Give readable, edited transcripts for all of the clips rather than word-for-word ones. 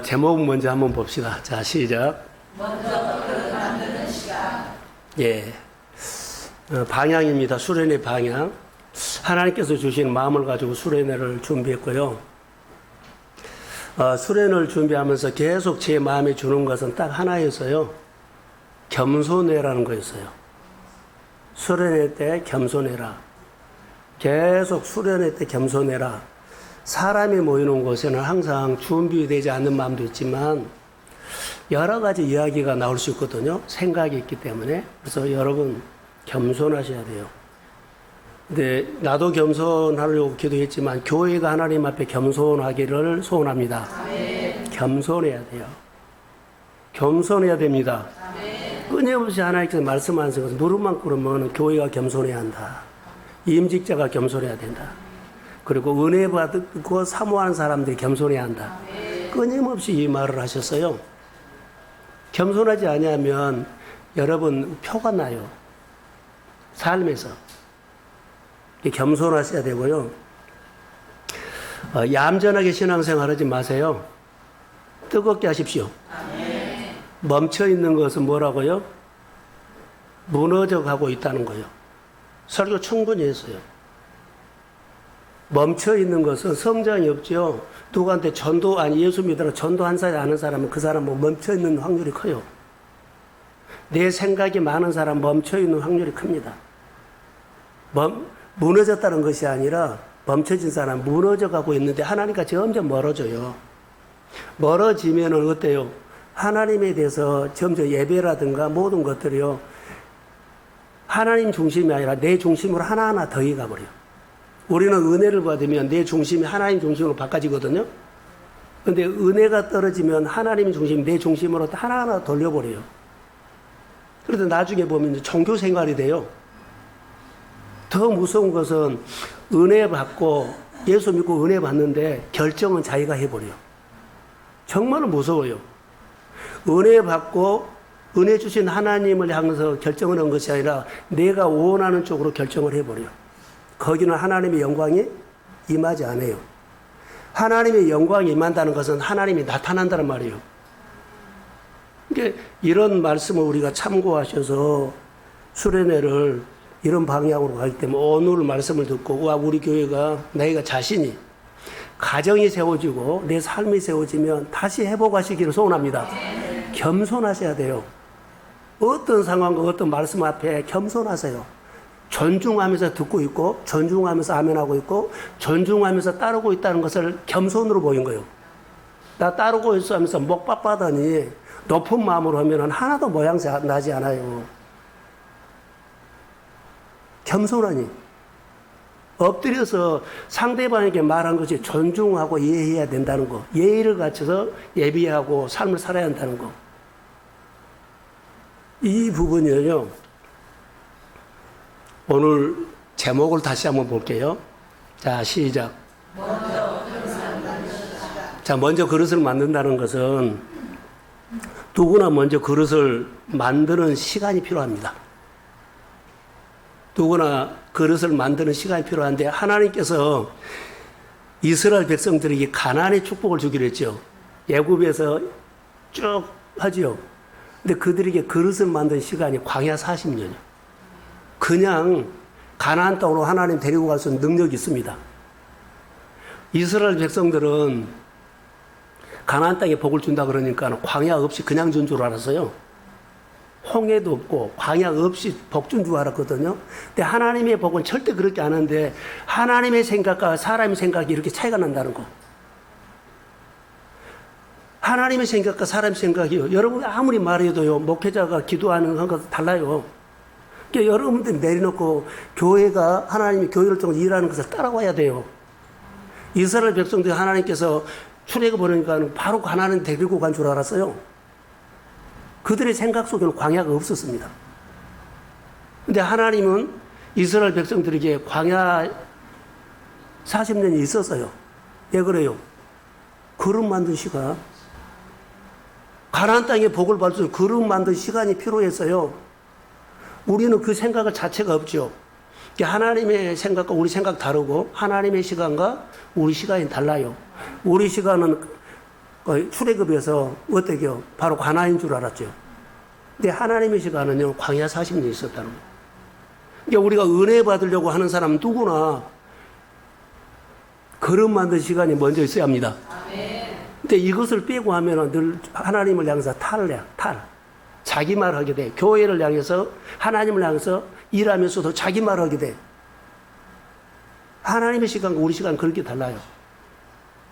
제목 먼저 한번 봅시다. 자, 시작. 먼저 그릇 만드는 시간. 예. 방향입니다. 수련회 방향. 하나님께서 주신 마음을 가지고 수련회를 준비했고요. 수련을 준비하면서 계속 제 마음에 주는 것은 딱 하나였어요. 겸손해라는 거였어요. 수련회 때 겸손해라. 계속 수련회 때 겸손해라. 사람이 모이는 곳에는 항상 준비되지 않는 마음도 있지만 여러 가지 이야기가 나올 수 있거든요. 생각이 있기 때문에. 그래서 여러분 겸손하셔야 돼요. 근데 나도 겸손하려고 기도했지만 교회가 하나님 앞에 겸손하기를 소원합니다. 아멘. 겸손해야 돼요. 겸손해야 됩니다. 아멘. 끊임없이 하나님께서 말씀하시는 것은 무릎만 꿇으면 교회가 겸손해야 한다. 임직자가 겸손해야 된다. 그리고 은혜 받고 사모하는 사람들이 겸손해야 한다. 아멘. 끊임없이 이 말을 하셨어요. 겸손하지 아니하면 여러분 표가 나요. 삶에서. 겸손하셔야 되고요. 얌전하게 신앙생활 하지 마세요. 뜨겁게 하십시오. 아멘. 멈춰 있는 것은 뭐라고요? 무너져 가고 있다는 거예요. 설교 충분히 했어요. 멈춰 있는 것은 성장이 없죠. 누구한테 예수 믿으라 전도한 사람이 아는 사람은 그 사람은 멈춰 있는 확률이 커요. 내 생각이 많은 사람 멈춰 있는 확률이 큽니다. 무너졌다는 것이 아니라 멈춰진 사람 무너져 가고 있는데 하나님과 점점 멀어져요. 멀어지면은 어때요? 하나님에 대해서 점점 예배라든가 모든 것들이요. 하나님 중심이 아니라 내 중심으로 하나하나 더해 가버려요. 우리는 은혜를 받으면 내 중심이 하나님 중심으로 바꿔지거든요. 근데 은혜가 떨어지면 하나님 중심이 내 중심으로 하나하나 돌려버려요. 그래서 나중에 보면 종교 생활이 돼요. 더 무서운 것은 은혜 받고 예수 믿고 은혜 받는데 결정은 자기가 해버려요. 정말 무서워요. 은혜 받고 은혜 주신 하나님을 향해서 결정을 한 것이 아니라 내가 원하는 쪽으로 결정을 해버려요. 거기는 하나님의 영광이 임하지 않아요. 하나님의 영광이 임한다는 것은 하나님이 나타난다는 말이에요. 그러니까 이런 말씀을 우리가 참고하셔서 수련회를 이런 방향으로 가기 때문에 오늘 말씀을 듣고 우리 교회가 나이가 자신이 가정이 세워지고 내 삶이 세워지면 다시 회복하시기를 소원합니다. 겸손하셔야 돼요. 어떤 상황과 어떤 말씀 앞에 겸손하세요. 존중하면서 듣고 있고 존중하면서 아멘하고 있고 존중하면서 따르고 있다는 것을 겸손으로 보인 거예요. 나 따르고 있어 하면서 목 빳빳하니 높은 마음으로 하면 하나도 모양 나지 않아요. 겸손하니 엎드려서 상대방에게 말한 것이 존중하고 이해해야 된다는 거. 예의를 갖춰서 예비하고 삶을 살아야 한다는 거. 이 부분이요. 오늘 제목을 다시 한번 볼게요. 자, 시작. 먼저 그릇을 만든다는 것은 누구나 먼저 그릇을 만드는 시간이 필요합니다. 누구나 그릇을 만드는 시간이 필요한데 하나님께서 이스라엘 백성들에게 가나안의 축복을 주기로 했죠. 애굽에서 쭉 하지요. 근데 그들에게 그릇을 만든 시간이 광야 40년이요. 그냥 가나안 땅으로 하나님 데리고 갈 수 있는 능력이 있습니다. 이스라엘 백성들은 가나안 땅에 복을 준다 그러니까 광야 없이 그냥 준 줄 알았어요. 홍해도 없고 광야 없이 복 준 줄 알았거든요. 근데 하나님의 복은 절대 그렇게 안 하는데 하나님의 생각과 사람의 생각이 이렇게 차이가 난다는 거. 하나님의 생각과 사람의 생각이요. 여러분 아무리 말해도요. 목회자가 기도하는 것과 달라요. 그러니까 여러분들 내려놓고 교회가 하나님이 교회를 통해서 일하는 것을 따라와야 돼요. 이스라엘 백성들이 하나님께서 출애굽 보내니까 바로 가나안 데리고 간 줄 알았어요. 그들의 생각 속에는 광야가 없었습니다. 근데 하나님은 이스라엘 백성들에게 광야 40년이 있었어요. 왜 그래요? 그릇 만든 시간. 가나안 땅에 복을 받을 수 있는 그릇 만든 시간이 필요했어요. 우리는 그 생각 자체가 없죠. 하나님의 생각과 우리 생각 다르고 하나님의 시간과 우리 시간이 달라요. 우리 시간은 출애굽에서 어떻게요? 바로 가나안인 줄 알았죠. 근데 하나님의 시간은요, 광야 40년 있었다는 거예요. 그러니까 우리가 은혜 받으려고 하는 사람은 누구나 그릇 만든 시간이 먼저 있어야 합니다. 근데 이것을 빼고 하면은 늘 하나님을 향해서 탈. 자기 말 하게 돼. 교회를 향해서, 하나님을 향해서 일하면서도 자기 말 하게 돼. 하나님의 시간과 우리 시간은 그렇게 달라요.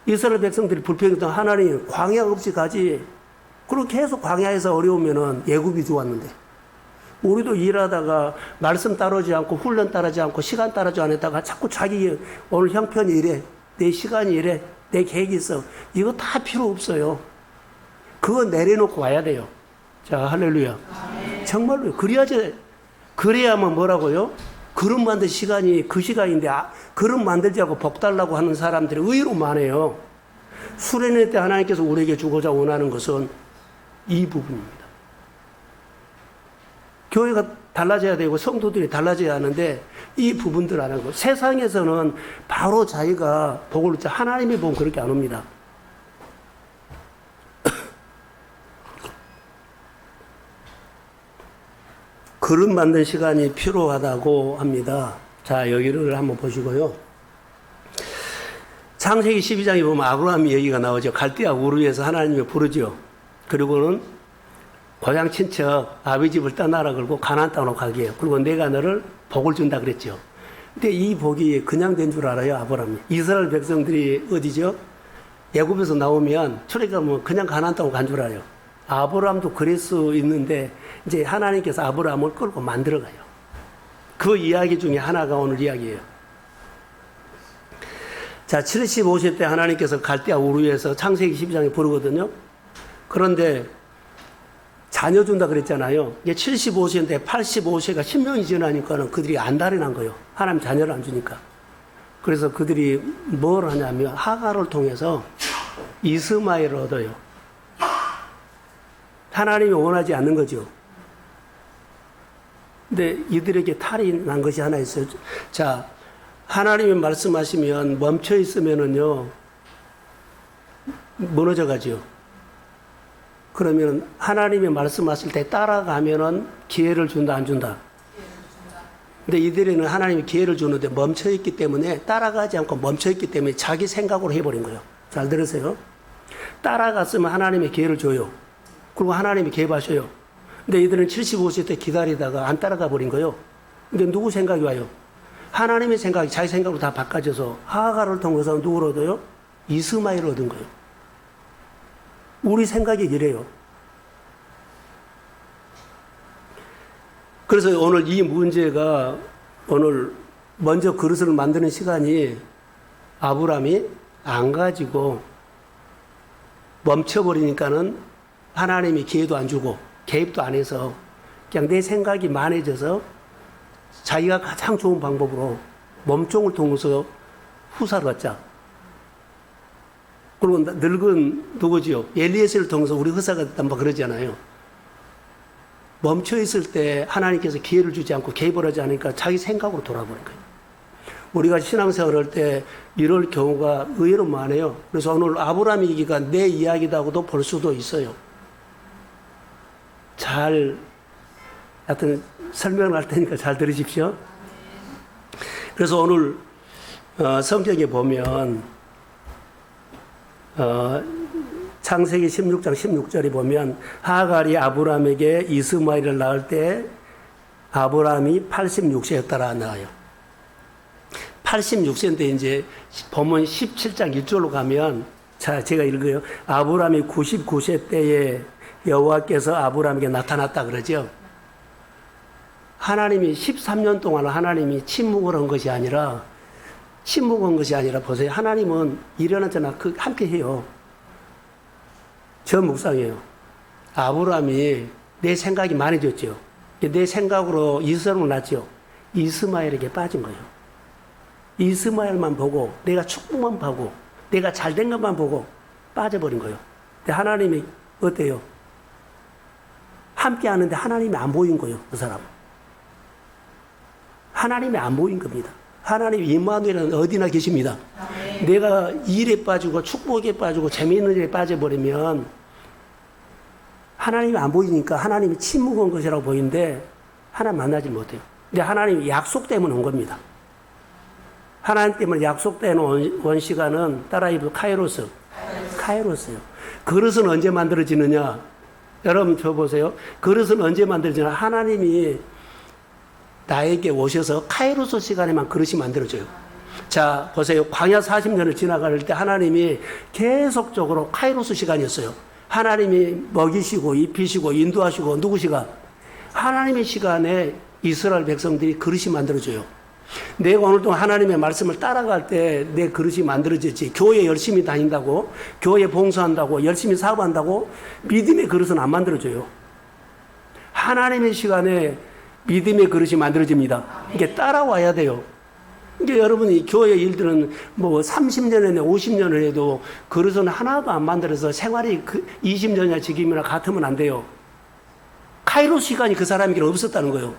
이스라엘 백성들이 불평했던 하나님, 광야 없이 가지. 그리고 계속 광야에서 어려우면은 예굽이 좋았는데. 우리도 일하다가 말씀 따르지 않고 훈련 따르지 않고 시간 따르지 않았다가 자꾸 자기 오늘 형편이 이래. 내 시간이 이래. 내 계획이 있어. 이거 다 필요 없어요. 그거 내려놓고 와야 돼요. 자, 할렐루야. 정말로. 그래야만 뭐라고요? 그릇 만들 시간이 그 시간인데, 그릇 만들지 않고 복 달라고 하는 사람들이 의외로 많아요. 수련회 때 하나님께서 우리에게 주고자 원하는 것은 이 부분입니다. 교회가 달라져야 되고 성도들이 달라져야 하는데 이 부분들 안 하고 세상에서는 바로 자기가 복을 하나님의 복은 그렇게 안 옵니다. 그릇 만든 시간이 필요하다고 합니다. 자, 여기를 한번 보시고요. 창세기 12장에 보면 아브라함 얘기가 나오죠. 갈대아 우르에서 하나님이 부르죠. 그리고는 고향 친척 아비 집을 떠나라 그러고 가나안 땅으로 가게 해요. 그리고 내가 너를 복을 준다 그랬죠. 근데 이 복이 그냥 된 줄 알아요, 아브라함이. 이스라엘 백성들이 어디죠? 애굽에서 나오면 출애굽하면 그냥 가나안 땅으로 간 줄 알아요. 아브라함도 그럴 수 있는데 이제 하나님께서 아브라함을 끌고 만들어가요. 그 이야기 중에 하나가 오늘 이야기예요. 자, 75세 때 하나님께서 갈대아 우르에서 창세기 12장에 부르거든요. 그런데 자녀 준다 그랬잖아요. 이게 75세인데 85세가 10년이 지나니까는 그들이 안달이 난 거예요. 하나님 자녀를 안 주니까. 그래서 그들이 뭘 하냐면 하가를 통해서 이스마엘을 얻어요. 하나님이 원하지 않는 거죠. 근데 이들에게 탈이 난 것이 하나 있어요. 자, 하나님이 말씀하시면 멈춰 있으면은요, 무너져 가죠. 그러면 하나님이 말씀하실 때 따라가면은 기회를 준다, 안 준다? 근데 이들에는 하나님이 기회를 주는데 멈춰 있기 때문에 따라가지 않고 멈춰 있기 때문에 자기 생각으로 해버린 거예요. 잘 들으세요. 따라갔으면 하나님이 기회를 줘요. 그리고 하나님이 개입하셔요. 근데 이들은 75세 때 기다리다가 안 따라가 버린 거예요. 근데 누구 생각이 와요? 하나님의 생각이 자기 생각으로 다 바꿔져서 하가를 통해서 누구를 얻어요? 이스마엘을 얻은 거예요. 우리 생각이 이래요. 그래서 오늘 이 문제가 오늘 먼저 그릇을 만드는 시간이 아브라함이 안 가지고 멈춰버리니까는 하나님이 기회도 안 주고 개입도 안 해서 그냥 내 생각이 만해져서 자기가 가장 좋은 방법으로 몸종을 통해서 후사를 얻자. 그리고 늙은 누구지요? 엘리에셀을 통해서 우리 후사가 됐단 말 그러잖아요. 멈춰 있을 때 하나님께서 기회를 주지 않고 개입을 하지 않으니까 자기 생각으로 돌아버린 거예요. 우리가 신앙생활 할 때 이럴 경우가 의외로 많아요. 그래서 오늘 아브라함 얘기가 내 이야기다고도 볼 수도 있어요. 하여튼 설명을 할 테니까 잘 들으십시오. 그래서 오늘 성경에 보면 창세기 16장 16절에 보면 하갈이 아브라함에게 이스마엘을 낳을 때 아브라함이 86세였다라 나와요. 86세인데 이제 보면 17장 1절로 가면 자 제가 읽어요. 아브라함이 99세 때에 여호와께서 아브라함에게 나타났다 그러죠. 하나님이 13년 동안 하나님이 침묵을 한 것이 아니라 보세요. 하나님은 일어나 저나 함께 해요. 저 묵상이에요. 아브라함이 내 생각이 많아졌죠. 내 생각으로 이스라엘을 낳죠. 이스마엘에게 빠진 거예요. 이스마엘만 보고 내가 축복만 보고 내가 잘된 것만 보고 빠져버린 거예요. 근데 하나님이 어때요? 함께 하는데 하나님이 안 보인 거예요. 그 사람. 하나님이 안 보인 겁니다. 하나님 임마누엘은 어디나 계십니다. 내가 일에 빠지고 축복에 빠지고 재미있는 일에 빠져버리면 하나님이 안 보이니까 하나님이 침묵한 것이라고 보이는데 하나님 만나지 못해요. 근데 하나님이 약속 때문에 온 겁니다. 하나님 때문에 약속된 온 시간은 따라해도 카이로스. 카이로스예요. 그릇은 언제 만들어지느냐? 여러분 저 보세요. 그릇은 언제 만들어지냐? 하나님이 나에게 오셔서 카이로스 시간에만 그릇이 만들어져요. 자 보세요. 광야 40년을 지나갈 때 하나님이 계속적으로 카이로스 시간이었어요. 하나님이 먹이시고 입히시고 인도하시고 누구시가? 하나님의 시간에 이스라엘 백성들이 그릇이 만들어져요. 내가 오늘 동안 하나님의 말씀을 따라갈 때 내 그릇이 만들어졌지. 교회 열심히 다닌다고, 교회 봉사한다고, 열심히 사업한다고 믿음의 그릇은 안 만들어져요. 하나님의 시간에 믿음의 그릇이 만들어집니다. 이게 따라와야 돼요. 이게 여러분이 교회 일들은 뭐 30년이나 50년을 해도 그릇은 하나도 안 만들어서 생활이 20년이나 지금이나 같으면 안 돼요. 카이로스 시간이 그 사람에게 없었다는 거예요.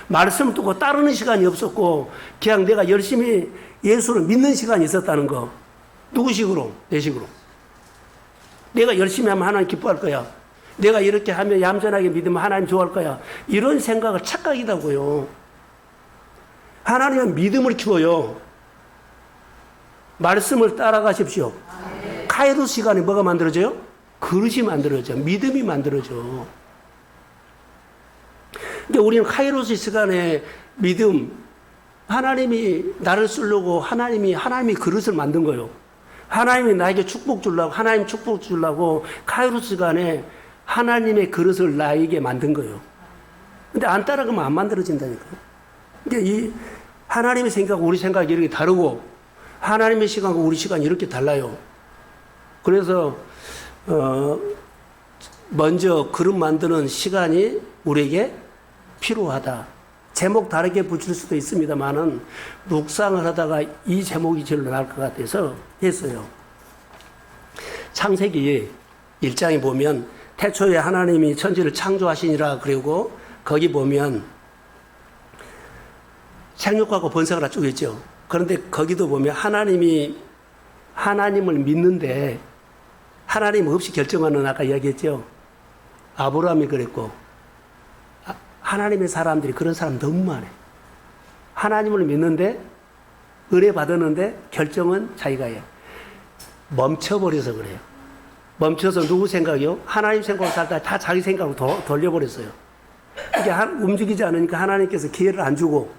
말씀을 듣고 따르는 시간이 없었고 그냥 내가 열심히 예수를 믿는 시간이 있었다는 거. 누구 식으로? 내 식으로. 내가 열심히 하면 하나님 기뻐할 거야. 내가 이렇게 하면 얌전하게 믿으면 하나님 좋아할 거야. 이런 생각을 착각이라고요. 하나님은 믿음을 키워요. 말씀을 따라가십시오. 카이로스 시간에 뭐가 만들어져요? 그릇이 만들어져. 믿음이 만들어져. 근데 우리는 카이로스 시간에 믿음, 하나님이 나를 쓰려고 하나님이 그릇을 만든 거예요. 하나님이 나에게 축복 주려고, 하나님 축복 주려고 카이로스 시간에 하나님의 그릇을 나에게 만든 거예요. 근데 안 따라가면 안 만들어진다니까요. 근데 이 하나님의 생각과 우리 생각이 이렇게 다르고 하나님의 시간과 우리 시간이 이렇게 달라요. 그래서 먼저 그릇 만드는 시간이 우리에게 필요하다. 제목 다르게 붙일 수도 있습니다만은 묵상을 하다가 이 제목이 제일 나을 것 같아서 했어요. 창세기 1장에 보면 태초에 하나님이 천지를 창조하시니라 그리고 거기 보면 생육하고 번성하라 쭉 있죠. 그런데 거기도 보면 하나님을 믿는데 하나님 없이 결정하는 아까 이야기했죠. 아브라함이 그랬고 하나님의 사람들이 그런 사람 너무 많아요. 하나님을 믿는데 은혜 받았는데 결정은 자기가 해요. 멈춰버려서 그래요. 멈춰서 누구 생각이요? 하나님 생각으로 살다 다 자기 생각으로 돌려버렸어요. 이게 움직이지 않으니까 하나님께서 기회를 안 주고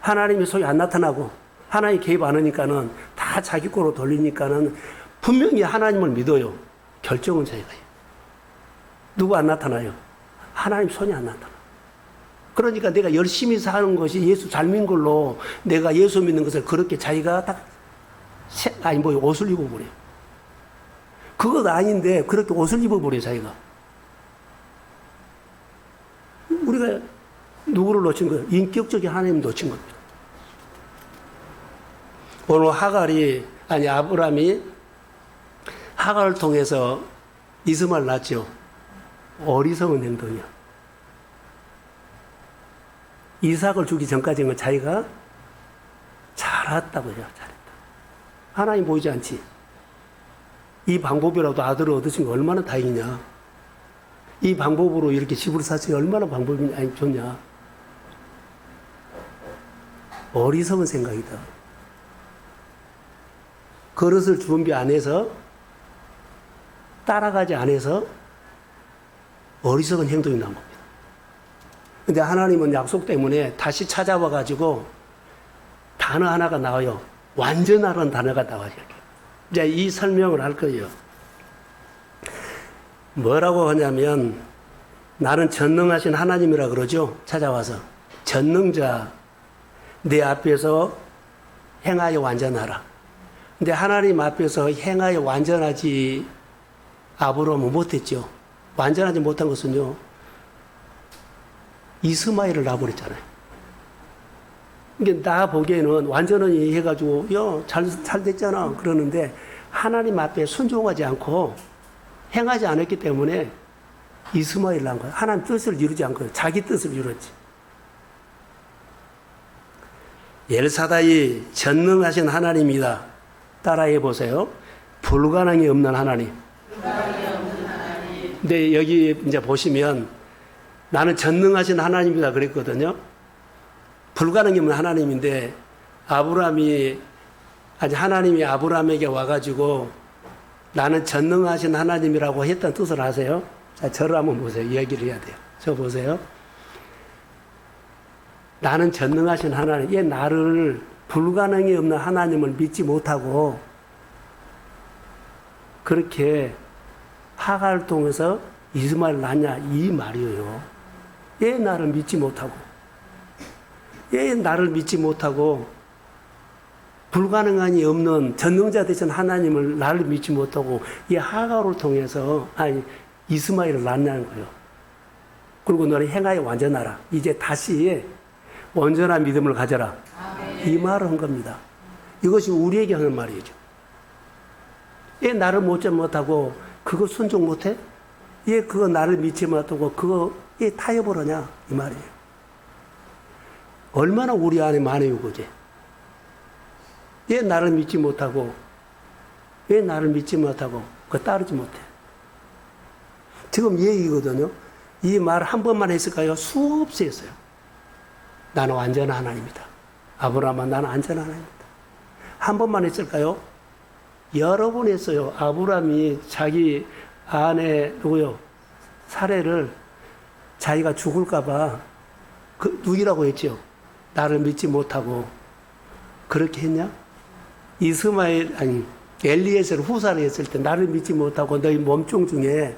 하나님이 소위 안 나타나고 하나님 개입 안 하니까는 다 자기 거로 돌리니까는 분명히 하나님을 믿어요. 결정은 자기가 해요. 누구 안 나타나요? 하나님 손이 안 나타나. 그러니까 내가 열심히 사는 것이 예수 잘 믿는 걸로 내가 예수 믿는 것을 그렇게 자기가 옷을 입어버려요. 그것 아닌데 그렇게 옷을 입어버려요, 자기가. 우리가 누구를 놓친 거예요? 인격적인 하나님을 놓친 겁니다. 오늘 아브라함이 하갈을 통해서 이스마엘 낳았죠. 어리석은 행동이야. 이삭을 주기 전까지는 자기가 잘했다고요. 잘했다. 하나님 보이지 않지? 이 방법이라도 아들을 얻으신 거 얼마나 다행이냐. 이 방법으로 이렇게 집을 샀으니 얼마나 방법이 좋냐. 어리석은 생각이다. 그릇을 준비 안 해서 따라가지 않아서 어리석은 행동이 나온 겁니다. 근데 하나님은 약속 때문에 다시 찾아와 가지고 단어 하나가 나와요. 완전하라는 단어가 나와요. 이제 이 설명을 할 거예요. 뭐라고 하냐면 나는 전능하신 하나님이라 그러죠. 찾아와서 전능자 내 앞에서 행하여 완전하라. 근데 하나님 앞에서 행하여 완전하지 아브라함은 못했죠. 완전하지 못한 것은요. 이스마엘을 낳아버렸잖아요. 이게 나 보기에는 완전히 해가지고 잘 됐잖아 그러는데 하나님 앞에 순종하지 않고 행하지 않았기 때문에 이스마엘을 낳은 거예요. 하나님 뜻을 이루지 않고 자기 뜻을 이뤘지. 엘사다이 전능하신 하나님이다. 따라해 보세요. 불가능이 없는 하나님. 근데 여기 이제 보시면 나는 전능하신 하나님이다 그랬거든요. 불가능이 없는 하나님인데 하나님이 아브라함에게 와가지고 나는 전능하신 하나님이라고 했던 뜻을 아세요? 자, 저를 한번 보세요. 이야기를 해야 돼요. 저 보세요. 나는 전능하신 하나님. 얘 나를 불가능이 없는 하나님을 믿지 못하고 그렇게 하가를 통해서 이스마엘을 낳냐 이 말이에요. 얘 나를 믿지 못하고 얘 나를 믿지 못하고 불가능함이 없는 전능자 되신 하나님을 나를 믿지 못하고 이 하가를 통해서 이스마엘을 낳냐는 거예요. 그리고 너는 행하여 완전하라. 이제 다시 온전한 믿음을 가져라. 이 말을 한 겁니다. 이것이 우리에게 하는 말이죠. 얘 나를 믿지 못하고 그거 순종 못해? 얘 그거 나를 믿지 못하고 그거 얘 타협을 이 말이에요. 얼마나 우리 안에 많아요, 그제? 얘 나를 믿지 못하고 왜 나를 믿지 못하고 그거 따르지 못해? 지금 이 얘기거든요. 이 말 한 번만 했을까요? 수없이 했어요. 나는 완전한 하나님이다. 아브라함아 나는 완전한 하나님이다. 한 번만 했을까요? 여러 번 했어요. 아브라함이 자기 아내 누구요? 사례를 자기가 죽을까봐 누이라고 했죠. 나를 믿지 못하고 그렇게 했냐? 엘리에셀 후사를 했을 때 나를 믿지 못하고 너희 몸종 중에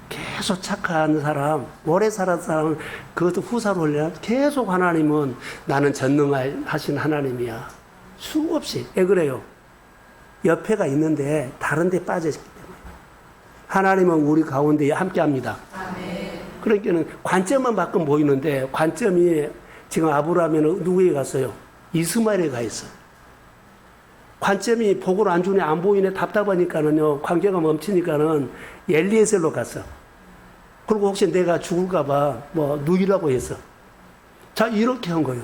계속 착한 사람, 오래 살았던 사람은 그것도 후사로 올려 계속 하나님은 나는 전능하신 하나님이야. 수없이. 왜 그래요? 옆에가 있는데 다른 데 빠져있기 때문에. 하나님은 우리 가운데 함께 합니다. 그러니까는 관점만 바꾸면 보이는데 관점이 지금 아브라함에는 누구에 갔어요? 이스마엘에 가 있어. 관점이 복을 안 주네, 안 보이네, 답답하니까는요, 관계가 멈추니까는 엘리에셀로 갔어. 그리고 혹시 내가 죽을까봐 누이라고 했어. 자, 이렇게 한 거예요.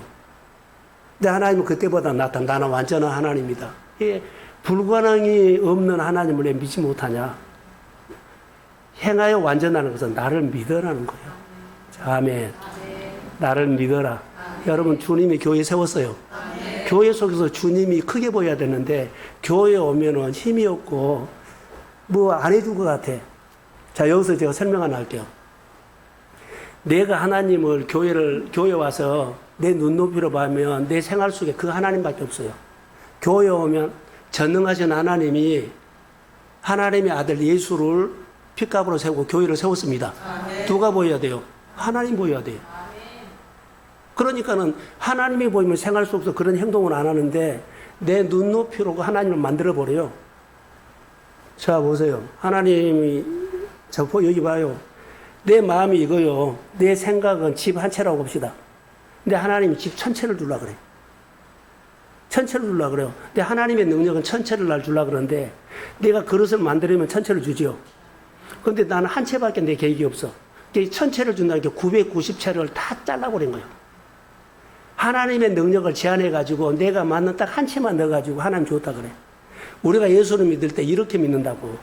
근데 하나님은 그때보다 나는 완전한 하나님이다. 예, 불가능이 없는 하나님을 왜 믿지 못하냐? 행하여 완전하는 것은 나를 믿으라는 거예요. 자, 아멘. 나를 믿어라. 여러분, 주님이 교회 세웠어요. 교회 속에서 주님이 크게 보여야 되는데, 교회에 오면은 힘이 없고, 안 해줄 것 같아. 자, 여기서 제가 설명 하나 할게요. 내가 하나님을 교회 와서 내 눈높이로 보면 내 생활 속에 그 하나님밖에 없어요. 교회에 오면 전능하신 하나님이 하나님의 아들 예수를 핏값으로 세우고 교회를 세웠습니다. 누가 보여야 돼요? 하나님 보여야 돼요. 그러니까는 하나님이 보이면 생활 속에서 그런 행동을 안 하는데 내 눈높이로 하나님을 만들어버려요. 자, 보세요. 하나님이, 여기 봐요. 내 마음이 이거요. 내 생각은 집 한 채라고 봅시다. 근데 하나님이 집 천채를 주려고 그래요. 천채를 주려고 그래요. 근데 하나님의 능력은 천채를 날 주려고 그러는데 내가 그릇을 만들면 천채를 주지요. 그런데 나는 한 채밖에 내 계획이 없어. 천채를 준다는 게 990채를 다 잘라버린 거예요. 하나님의 능력을 제한해가지고 내가 맞는 딱 한 채만 넣어가지고 하나님 좋다 그래. 우리가 예수를 믿을 때 이렇게 믿는다고.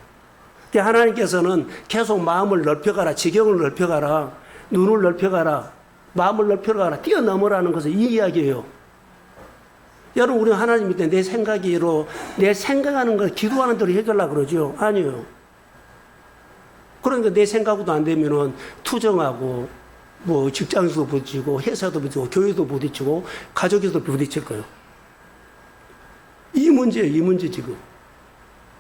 하나님께서는 계속 마음을 넓혀가라, 지경을 넓혀가라, 눈을 넓혀가라, 마음을 넓혀가라, 뛰어넘으라는 것은 이 이야기예요. 여러분, 우리가 하나님 믿을 때 내 생각으로, 내 생각하는 걸 기도하는 대로 해결하려고 그러죠? 아니요. 그러니까 내 생각도 안 되면은 투정하고, 직장에서도 부딪히고, 회사도 부딪히고, 교회도 부딪히고, 가족에서도 부딪힐 거예요. 이 문제예요, 이 문제 지금.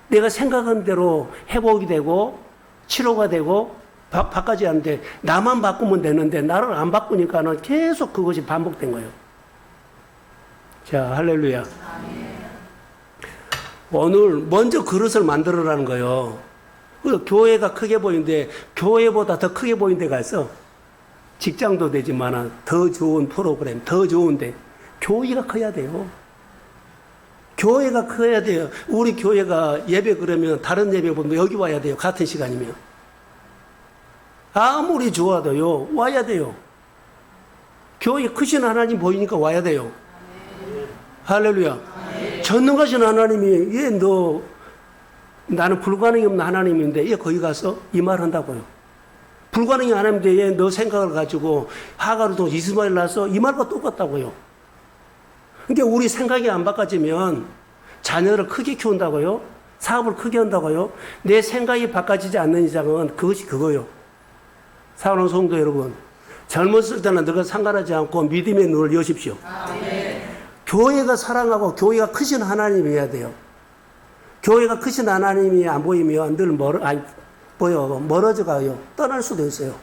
내가 생각한 대로 회복이 되고, 치료가 되고, 바꿔지 않는데, 나만 바꾸면 되는데, 나를 안 바꾸니까는 계속 그것이 반복된 거예요. 자, 할렐루야. 오늘 먼저 그릇을 만들어라는 거예요. 그래서 교회가 크게 보이는데, 교회보다 더 크게 보이는 데가 있어. 직장도 되지만 더 좋은 프로그램, 더 좋은데, 교회가 커야 돼요. 교회가 커야 돼요. 우리 교회가 예배 그러면 다른 예배 보면 여기 와야 돼요. 같은 시간이면. 아무리 좋아도요, 와야 돼요. 교회 크신 하나님 보이니까 와야 돼요. 할렐루야. 전능하신 하나님이 왜 너 나는 불가능이 없는 하나님인데 얘 거기 가서 이 말 한다고요. 불가능이 하나님인데 얘 너 생각을 가지고 하가로도 이스마엘 낳아서 이 말과 똑같다고요. 그러니까 우리 생각이 안 바꿔지면 자녀를 크게 키운다고요. 사업을 크게 한다고요. 내 생각이 바꿔지지 않는 이상은 그것이 그거요. 사랑하는 성도 여러분, 젊었을 때는 너가 상관하지 않고 믿음의 눈을 여십시오. 교회가 사랑하고 교회가 크신 하나님이어야 돼요. 교회가 크신 하나님이 안 보이면 늘 멀어져 가요. 떠날 수도 있어요.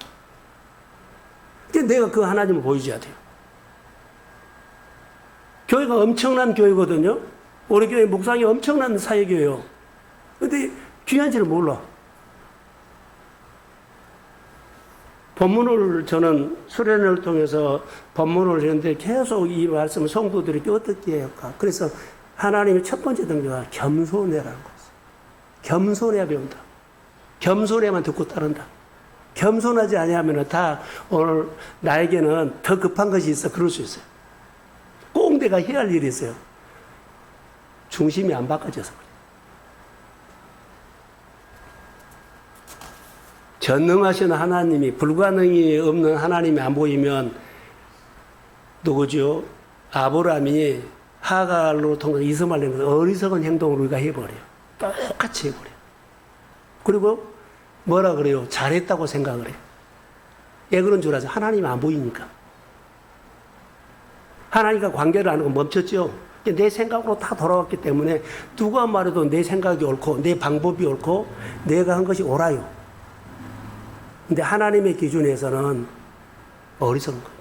그러니까 내가 그 하나님을 보여줘야 돼요. 교회가 엄청난 교회거든요. 우리 교회 목상이 엄청난 사역이에요. 근데 귀한지를 몰라. 본문을 저는 수련회를 통해서 본문을 했는데 계속 이 말씀을 성도들에게 어떻게 할까. 그래서 하나님의 첫 번째 등조가 겸손해라는 거죠. 겸손해야 배운다. 겸손해야만 듣고 따른다. 겸손하지 아니하면 다 오늘 나에게는 더 급한 것이 있어. 그럴 수 있어요. 꼭 내가 해야 할 일이 있어요. 중심이 안 바꿔져서 그래요. 전능하신 하나님이, 불가능이 없는 하나님이 안 보이면 누구죠? 아브라함이 하갈로 통해서 이스마엘을 어리석은 행동을 우리가 해버려요. 똑같이 해버려요. 그리고 뭐라 그래요? 잘했다고 생각을 해요. 왜 그런 줄 아세요? 하나님이 안 보이니까. 하나님과 관계를 안 하고 멈췄죠. 내 생각으로 다 돌아왔기 때문에 누가 말해도 내 생각이 옳고 내 방법이 옳고 내가 한 것이 옳아요. 근데 하나님의 기준에서는 어리석은 거예요.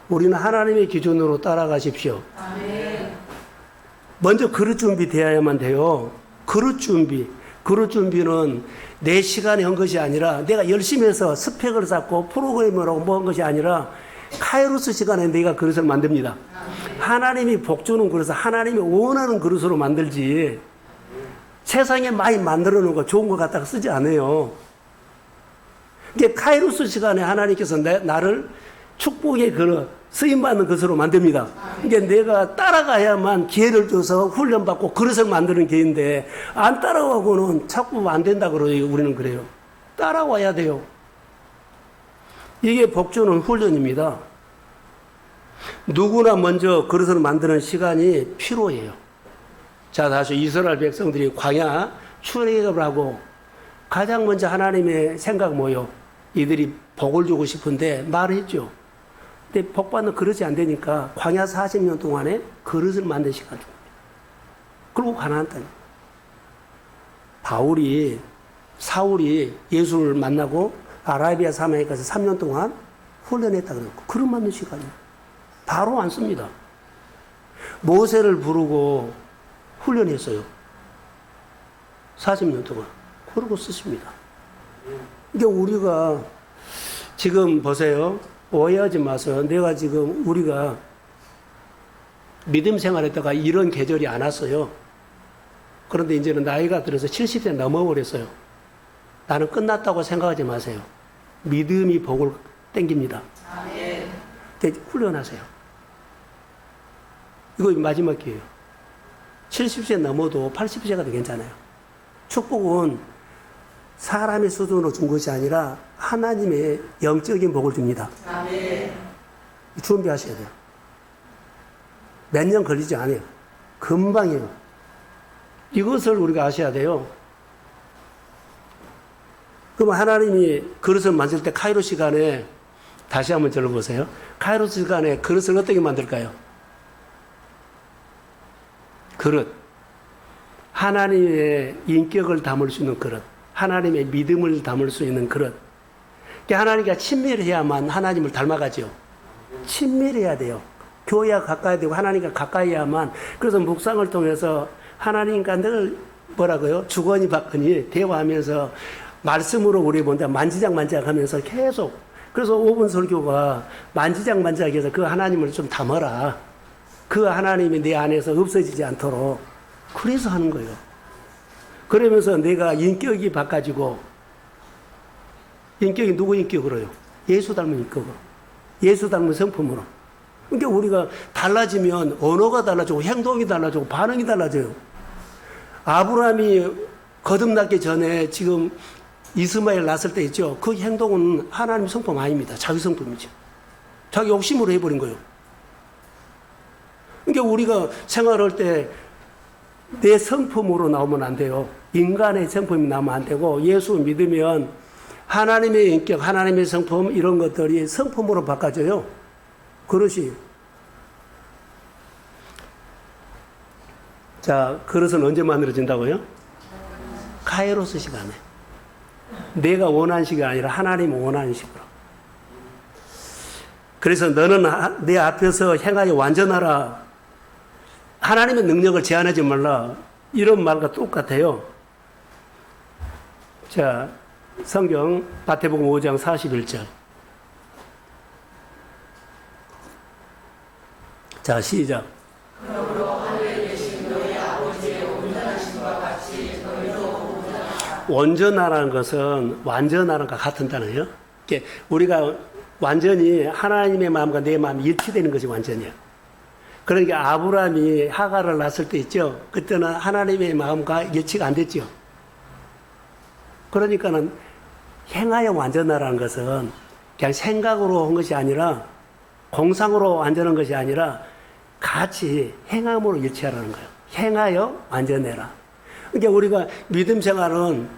우리는 하나님의 기준으로 따라가십시오. 먼저 그릇 준비 되어야만 돼요. 그릇 준비. 그릇 준비는 내 시간에 한 것이 아니라 내가 열심히 해서 스펙을 쌓고 프로그램을 하고 뭐 한 것이 아니라 카이로스 시간에 내가 그릇을 만듭니다. 하나님이 복 주는 그릇을 하나님이 원하는 그릇으로 만들지 세상에 많이 만들어 놓은 거 좋은 거 갖다가 쓰지 않아요. 이게 카이로스 시간에 하나님께서 나를 축복의 그릇, 쓰임받는 것으로 만듭니다. 이게 내가 따라가야만 기회를 줘서 훈련받고 그릇을 만드는 게인데 안 따라가고는 자꾸 안 된다 그러요. 우리는 그래요. 따라와야 돼요. 이게 복주는 훈련입니다. 누구나 먼저 그릇을 만드는 시간이 필요해요. 자, 다시 이스라엘 백성들이 광야 출애굽을 하고 가장 먼저 하나님의 생각 뭐요? 이들이 복을 주고 싶은데 말했죠. 근데 복 받는 그릇이 안 되니까 광야 40년 동안에 그릇을 만든 시간 줍니다. 그리고 가나안 땅. 사울이 예수를 만나고 아라비아 사막에 가서 3년 동안 훈련했다 그랬고 그릇 만든 시간이에요. 바로 안 씁니다. 모세를 부르고 훈련했어요. 40년 동안. 그러고 쓰십니다. 이게 우리가 지금 보세요. 오해하지 마세요. 우리가 믿음 생활했다가 이런 계절이 안 왔어요. 그런데 이제는 나이가 들어서 70세 넘어버렸어요. 나는 끝났다고 생각하지 마세요. 믿음이 복을 땡깁니다. 훈련하세요. 이거 마지막 기회예요. 70세 넘어도 80세가 도 괜찮아요. 축복은 사람의 수준으로 준 것이 아니라 하나님의 영적인 복을 줍니다. 준비하셔야 돼요. 몇 년 걸리지 않아요. 금방이에요. 이것을 우리가 아셔야 돼요. 그럼 하나님이 그릇을 만들 때 카이로 시간에 다시 한번 들어보세요. 카이로 시간에 그릇을 어떻게 만들까요? 그릇. 하나님의 인격을 담을 수 있는 그릇. 하나님의 믿음을 담을 수 있는 그릇. 하나님과 친밀해야만 하나님을 닮아가죠. 친밀해야 돼요. 교회와 가까이 되고 하나님과 가까이야만. 그래서 묵상을 통해서 하나님과 늘 주거니 받거니 대화하면서 말씀으로 우리 본다 만지작 하면서 계속. 그래서 5분 설교가 만지작해서 그 하나님을 좀 담아라. 그 하나님이 내 안에서 없어지지 않도록. 그래서 하는 거예요. 그러면서 내가 인격이 바꿔지고, 인격이 누구 인격으로요? 예수 닮은 인격으로. 예수 닮은 성품으로. 그러니까 우리가 달라지면 언어가 달라지고 행동이 달라지고 반응이 달라져요. 아브라함이 거듭나기 전에 지금 이스마엘 낳았을 때 있죠. 그 행동은 하나님 성품 아닙니다. 자기 성품이죠. 자기 욕심으로 해버린 거예요. 그러니까 우리가 생활할 때 내 성품으로 나오면 안 돼요. 인간의 성품이 나오면 안 되고 예수 믿으면 하나님의 인격, 하나님의 성품 이런 것들이 성품으로 바꿔져요. 그릇이. 자, 그릇은 언제 만들어진다고요? 카이로스 시간에. 내가 원하는 식이 아니라 하나님 원하는 식으로. 그래서 너는 내 앞에서 행하여 완전하라. 하나님의 능력을 제한하지 말라. 이런 말과 똑같아요. 자, 성경 마태복음 5장 41절. 자, 시작. 온전하라는 것은 완전하는 것과 같은 단어예요. 우리가 완전히 하나님의 마음과 내 마음이 일치되는 것이 완전이야. 그러니까 아브라함이 하가를 낳았을 때 있죠. 그때는 하나님의 마음과 일치가 안 됐죠. 그러니까는 행하여 완전하라는 것은 그냥 생각으로 한 것이 아니라 공상으로 완전한 것이 아니라 같이 행함으로 일치하라는 거예요. 행하여 완전해라. 그러니까 우리가 믿음 생활은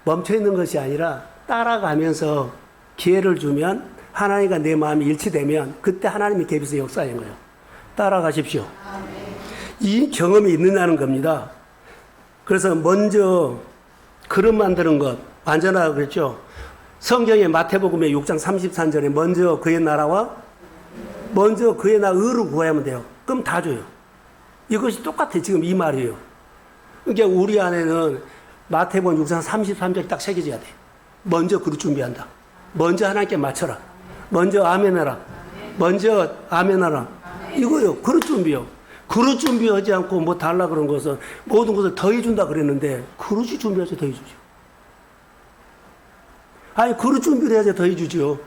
멈춰 있는 것이 아니라 따라가면서 기회를 주면 하나님과 내 마음이 일치되면 그때 하나님이 갭에서 역사하는 거예요. 따라가십시오. 이 경험이 있느냐는 겁니다. 그래서 먼저 그릇 만드는 것 완전하다고 그랬죠. 성경의 마태복음의 6장 33절에 먼저 그의 나라와 먼저 그의 나라 의를 구하면 돼요. 그럼 다 줘요. 이것이 똑같아요. 지금 이 말이에요. 그러니까 우리 안에는 마태복음 6장 33절이 딱 새겨져야 돼. 먼저 그릇 준비한다. 먼저 하나님께 맞춰라. 먼저 아멘하라. 먼저 아멘하라. 이거요. 그릇 준비요. 그릇 준비하지 않고 뭐 달라 그런 것은 모든 것을 더해준다 그랬는데 그릇이 준비하지 더해주죠. 아니 그릇 준비를 해야지 더해주죠.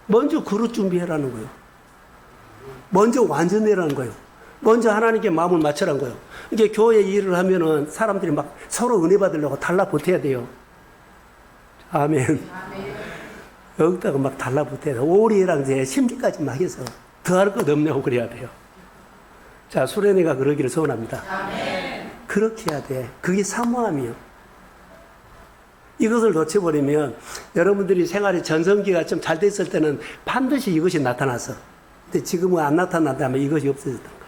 먼저 그릇 준비해라는 거예요. 먼저 완전해라는 거예요. 먼저 하나님께 마음을 맞춰라는 거예요. 이게 교회 일을 하면은 사람들이 막 서로 은혜 받으려고 달라붙어야 돼요. 아멘. 여기다가 막 달라붙어야 돼요. 오리랑 이제 심기까지 막 해서 더할 것 없냐고 그래야 돼요. 자, 수련회가 그러기를 소원합니다. 아멘. 그렇게 해야 돼. 그게 사모함이요. 이것을 놓쳐버리면 여러분들이 생활이 전성기가 좀 잘 됐을 때는 반드시 이것이 나타났어. 근데 지금은 안 나타난다면 이것이 없어졌다는 거예요.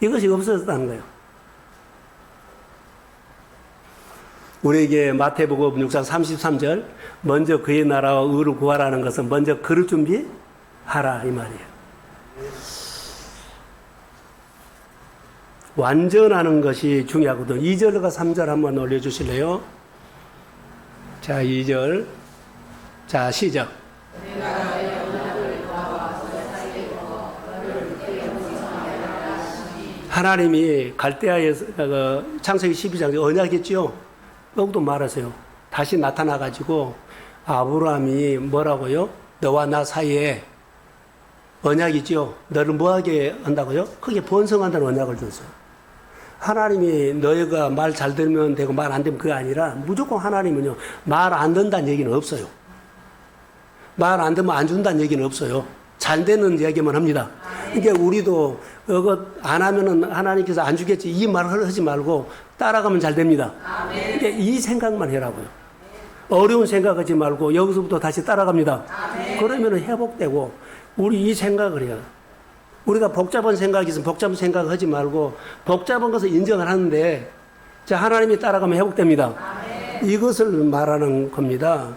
이것이 없어졌다는 거예요. 우리에게 마태복음 6장 33절 먼저 그의 나라와 의를 구하라는 것은 먼저 그릇 준비하라 이 말이에요. 완전하는 것이 중요하거든. 2절과 3절 한번 올려주실래요? 자, 2절. 자, 시작. 하나님이 갈대아에서 창세기 12장에 언약했죠. 여기도 말하세요. 다시 나타나가지고 아브라함이 뭐라고요? 너와 나 사이에 언약이죠. 너를 뭐하게 한다고요? 크게 번성한다는 언약을 줬어요. 하나님이 너희가 말 잘 들으면 되고 말 안 되면 그게 아니라 무조건 하나님은요. 말 안 듣는다는 얘기는 없어요. 말 안 듣면 안 준다는 얘기는 없어요. 잘 되는 얘기만 합니다. 그러니까 우리도 이거 안 하면은 하나님께서 안 주겠지 이 말을 하지 말고 따라가면 잘 됩니다. 그러니까 이 생각만 해라고요. 어려운 생각하지 말고 여기서부터 다시 따라갑니다. 그러면은 회복되고 우리 이 생각을 해요. 우리가 복잡한 생각이 있으면 복잡한 생각을 하지 말고 복잡한 것을 인정을 하는데 자 하나님이 따라가면 회복됩니다. 이것을 말하는 겁니다.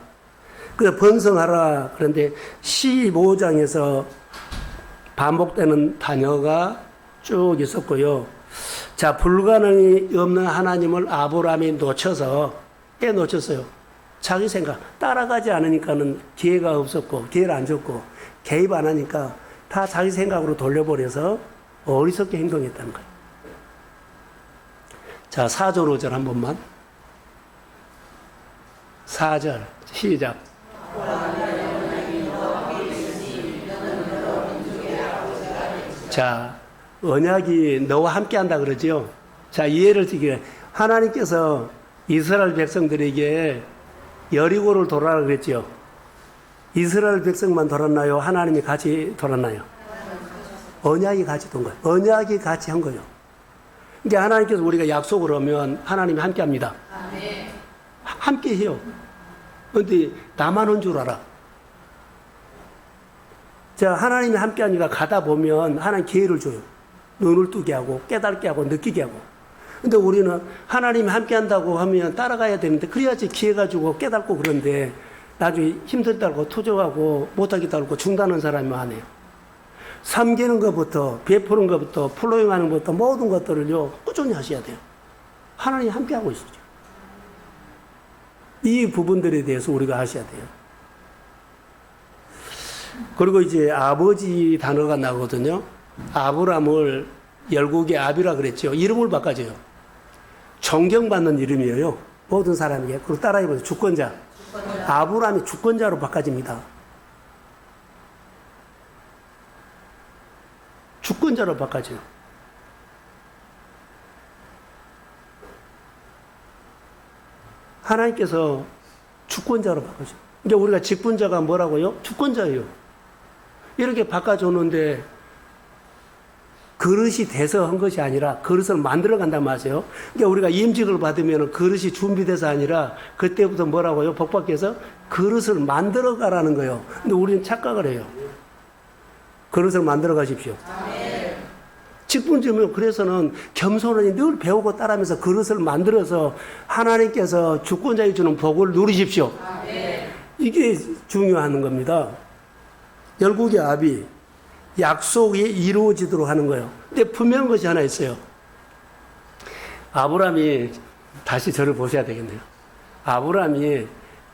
그래서 번성하라. 그런데 15장에서 반복되는 단어가 쭉 있었고요. 자, 불가능이 없는 하나님을 아브라함이 놓쳐서 놓쳤어요. 자기 생각. 따라가지 않으니까는 기회가 없었고, 기회를 안 줬고, 개입 안 하니까 다 자기 생각으로 돌려버려서 어리석게 행동했다는 거예요. 자, 4절, 5절 한 번만. 4절, 시작. 자, 언약이 너와 함께 한다 그러죠. 자, 이해를 지게 하나님께서 이스라엘 백성들에게 여리고를 돌아라 그랬죠. 이스라엘 백성만 돌았나요? 하나님이 같이 돌았나요? 언약이 같이 돈 거예요. 언약이 같이 한 거예요. 그러니까 하나님께서 우리가 약속을 하면 하나님이 함께 합니다. 함께 해요. 그런데 나만 한 줄 알아. 자, 하나님이 함께 하니까 가다 보면 하나님 기회를 줘요. 눈을 뜨게 하고 깨닫게 하고 느끼게 하고. 근데 우리는 하나님이 함께 한다고 하면 따라가야 되는데 그래야지 기회가 주고 깨닫고 그런데 나중에 힘들다고 투정하고 못하겠다고 중단하는 사람이 많아요. 섬기는 것부터 베푸는 것부터 플로잉하는 것부터 모든 것들을요 꾸준히 하셔야 돼요. 하나님이 함께 하고 있어요. 이 부분들에 대해서 우리가 하셔야 돼요. 그리고 이제 아버지 단어가 나거든요. 아브람을 열국의 아비라 그랬죠. 이름을 바꿔줘요. 존경받는 이름이에요. 모든 사람에게. 그리고 따라해보세요. 주권자. 아브람이 주권자로 바꿔집니다. 주권자로 바꿔줘요. 하나님께서 주권자로 바꿔줘요. 그러니까 우리가 직분자가 뭐라고요? 주권자예요. 이렇게 바꿔줬는데 그릇이 돼서 한 것이 아니라 그릇을 만들어 간단 말이에요. 그러니까 우리가 임직을 받으면 그릇이 준비돼서 아니라 그때부터 뭐라고요? 복받기에서 그릇을 만들어 가라는 거예요. 근데 우리는 착각을 해요. 그릇을 만들어 가십시오. 직분주면 그래서는 겸손하니 늘 배우고 따라하면서 그릇을 만들어서 하나님께서 주권자에 주는 복을 누리십시오. 이게 중요한 겁니다. 열국의 아비, 약속이 이루어지도록 하는 거예요. 근데 분명한 것이 하나 있어요. 아브람이, 다시 저를 보셔야 되겠네요. 아브람이